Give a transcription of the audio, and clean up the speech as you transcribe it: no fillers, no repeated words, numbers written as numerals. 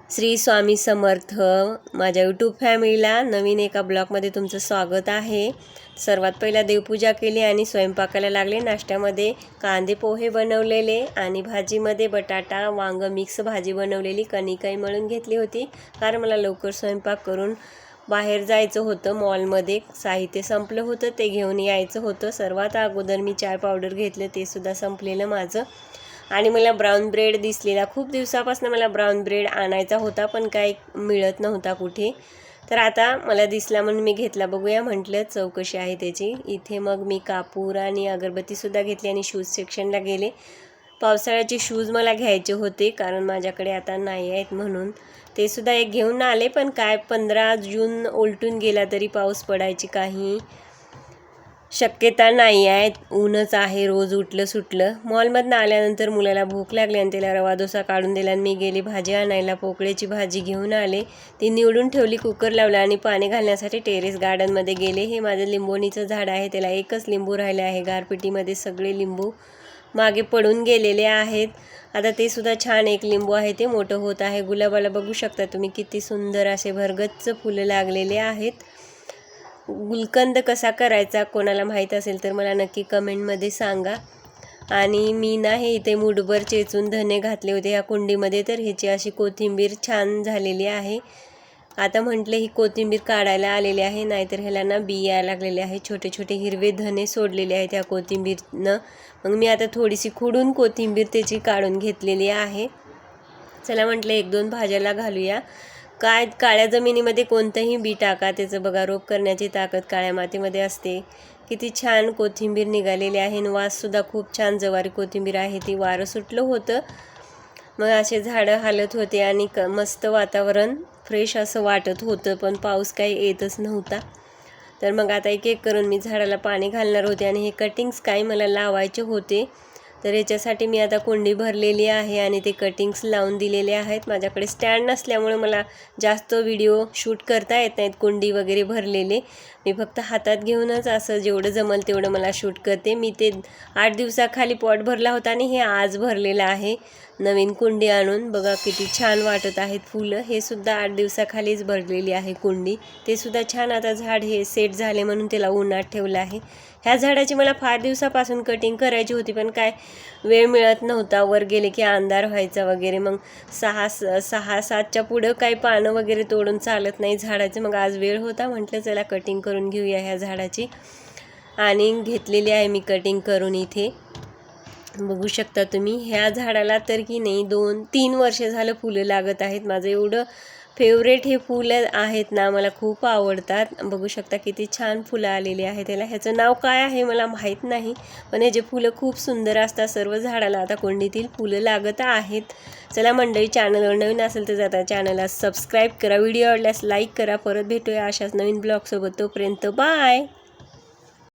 श्री स्वामी समर्थ। माझ्या यूट्यूब फॅमिलीला नवीन एका ब्लॉगमध्ये तुमचं स्वागत आहे। सर्वात पहिला देवपूजा केली आणि स्वयंपाकाला लागले। नाश्त्यामध्ये कांदे पोहे बनवलेले आणि भाजीमध्ये बटाटा वांग मिक्स भाजी बनवलेली। कणिकही मळून घेतली होती कारण मला लवकर स्वयंपाक करून बाहेर जायचं होतं। मॉलमध्ये साहित्य संपलं होतं, ते घेऊन यायचं होतं। सर्वात अगोदर मी चाय पावडर घेतलं, ते सुद्धा संपलेलं माझं। आणि मला ब्राऊन ब्रेड दिसलेला, खूप दिवसापासून मला ब्राऊन ब्रेड आणायचा होता पण काही मिळत नव्हता कुठे। तर आता मला दिसला म्हणून मी घेतला, बघूया म्हटलं चौकशी आहे त्याची। इथे मग मी कापूर आणि अगरबत्तीसुद्धा घेतली आणि शूज सेक्शनला गेले। पावसाळ्याचे शूज मला घ्यायचे होते कारण माझ्याकडे आता नाही आहेत म्हणून ते सुद्धा एक घेऊन आले। पण काय 15 जून उलटून गेला तरी पाऊस पडायची काही शक्यता नाही आहे, ऊनच आहे रोज उठलं सुटलं। मॉलमधनं आल्यानंतर मुलाला भूक लागली आणि त्याला रवा डोसा काढून दिला आणि मी गेली भाजी आणायला। पोकळ्याची भाजी घेऊन आले, ती निवडून ठेवली, कुकर लावला आणि पाणी घालण्यासाठी टेरेस गार्डनमध्ये गेले। हे माझं लिंबोणीचं झाड आहे, त्याला एकच लिंबू राहिले आहे। गारपिटीमध्ये सगळे लिंबू मागे पडून गेलेले आहेत। आता ते सुद्धा छान एक लिंबू आहे, ते मोठं होत आहे। गुलाबाला बघू शकता तुम्ही किती सुंदर असे भरगच्च फुलं लागलेले आहेत। गुलकंद कसा करायचा कोणाला माहीत असेल तर मला नक्की कमेंटमध्ये सांगा। आणि मी ना हे इथे मुठभर चेचून धने घातले होते ह्या कुंडीमध्ये, तर ह्याची अशी कोथिंबीर छान झालेली आहे। आता म्हटलं ही कोथिंबीर काढायला आलेली आहे, नाहीतर ह्याला ना बिया लागलेले आहे। छोटे छोटे हिरवे धने सोडलेले आहेत त्या कोथिंबीरनं। मग मी आता थोडीशी खुडून कोथिंबीर त्याची काढून घेतलेली आहे। चला म्हटलं 1-2 भाज्याला घालूया। काय काळ्या जमिनीमध्ये कोणतंही बी टाका, त्याचं बघा रोप करण्याची ताकद काळ्या मातीमध्ये असते। किती छान कोथिंबीर निघालेली आहे आणि वाससुद्धा खूप छान जवारी कोथिंबीर आहे ती। वारं सुटलं होतं, मग असे झाडं हालत होते आणि मस्त वातावरण फ्रेश असं वाटत होतं, पण पाऊस काही येतच नव्हता। तर मग आता एक एक करून मी झाडाला पाणी घालणार होते आणि हे कटिंग्स काही मला लावायचे होते, तर याच्यासाठी मी आता कुंडी भरलेली आहे आणि ते कटिंग्स लावून दिलेले आहेत। माझ्याकडे स्टँड नसल्यामुळे मला जास्त व्हिडिओ शूट करता येत नाहीत कुंडी वगैरे भरलेले। मी फक्त हातात घेऊनच असं जेवढं जमल तेवढं मला शूट करते। मी ते 8 दिवसाखाली पॉट भरला होता आणि हे आज भरलेलं आहे नवीन कुंडी आणून। बघा किती छान वाटत आहेत फुलं। हे सुद्धा 8 दिवसाखालीच भरलेली आहे कुंडी, ते सुद्धा छान। आता झाड हे सेट झाले म्हणून त्याला उन्हात ठेवलं आहे। ह्या झाडाची मला फार दिवसापासून कटिंग करायची होती पण काय वेळ मिळत नव्हता, वर गेले की अंधार व्हायचा वगैरे। मग 6-7च्या पुढं काही पानं वगैरे तोडून चालत नाही झाडाचं। मग आज वेळ होता, म्हटलं चला कटिंग करून घेऊया ह्या झाडाची, आणि घेतलेली आहे मी कटिंग करून। इथे बघू शकता तुम्ही ह्या झाडाला तर की नाही 2-3 वर्ष झालं फुलं लागत आहेत। माझं एवढं फेवरेट हे फुलं आहेत ना, मला खूप आवडतात। बघू शकता किती छान फुलं आलेली आहेत त्याला। ह्याचं नाव काय आहे मला माहीत नाही, पण ह्याचे फुलं खूप सुंदर असतात। सर्व झाडाला आता कुंडीतील फुलं लागत आहेत। चला मंडळी, चॅनलवर नवीन असेल तर आता चॅनलला सबस्क्राईब करा, व्हिडिओ आवडल्यास लाईक करा। परत भेटूया अशाच नवीन ब्लॉगसोबत, तोपर्यंत बाय।